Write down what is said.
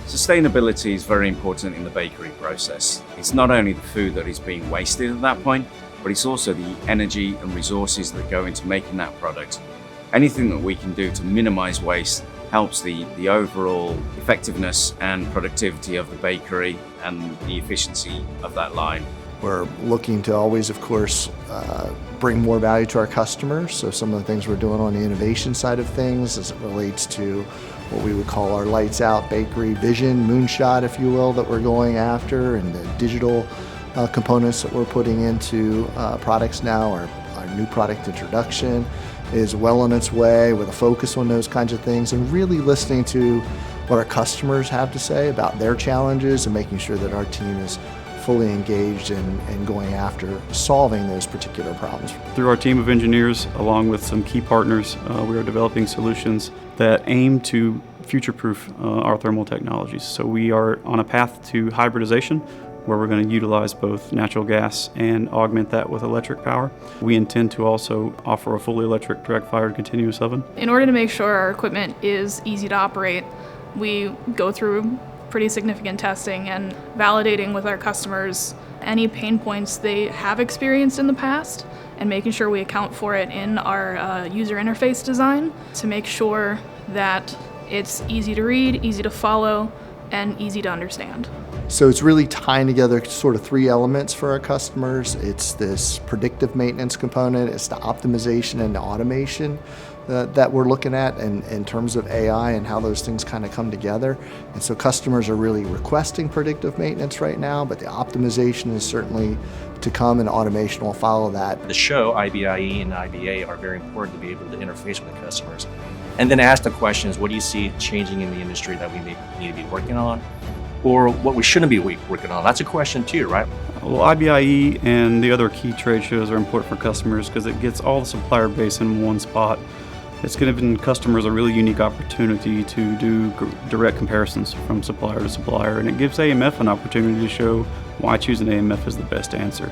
Sustainability is very important in the bakery process. It's not only the food that is being wasted at that point, but it's also the energy and resources that go into making that product. Anything that we can do to minimize waste helps the overall effectiveness and productivity of the bakery and the efficiency of that line. We're looking to always, of course, bring more value to our customers. So some of the things we're doing on the innovation side of things as it relates to what we would call our lights out bakery vision, moonshot, if you will, that we're going after, and the digital components that we're putting into products now. Our new product introduction is well on its way with a focus on those kinds of things and really listening to what our customers have to say about their challenges and making sure that our team is fully engaged in going after solving those particular problems. Through our team of engineers, along with some key partners, we are developing solutions that aim to future-proof our thermal technologies. So we are on a path to hybridization, where we're going to utilize both natural gas and augment that with electric power. We intend to also offer a fully electric direct-fired continuous oven. In order to make sure our equipment is easy to operate, we go through pretty significant testing and validating with our customers any pain points they have experienced in the past and making sure we account for it in our user interface design to make sure that it's easy to read, easy to follow, and easy to understand. So it's really tying together sort of three elements for our customers. It's this predictive maintenance component, it's the optimization and the automation that we're looking at in terms of AI and how those things kind of come together. And so customers are really requesting predictive maintenance right now, but the optimization is certainly to come and automation will follow that. The show, IBIE and IBA, are very important to be able to interface with the customers. And then ask the questions, what do you see changing in the industry that we may need to be working on? Or what we shouldn't be working on? That's a question too, right? Well, IBIE and the other key trade shows are important for customers because it gets all the supplier base in one spot. It's given customers a really unique opportunity to do direct comparisons from supplier to supplier, and it gives AMF an opportunity to show why choosing AMF is the best answer.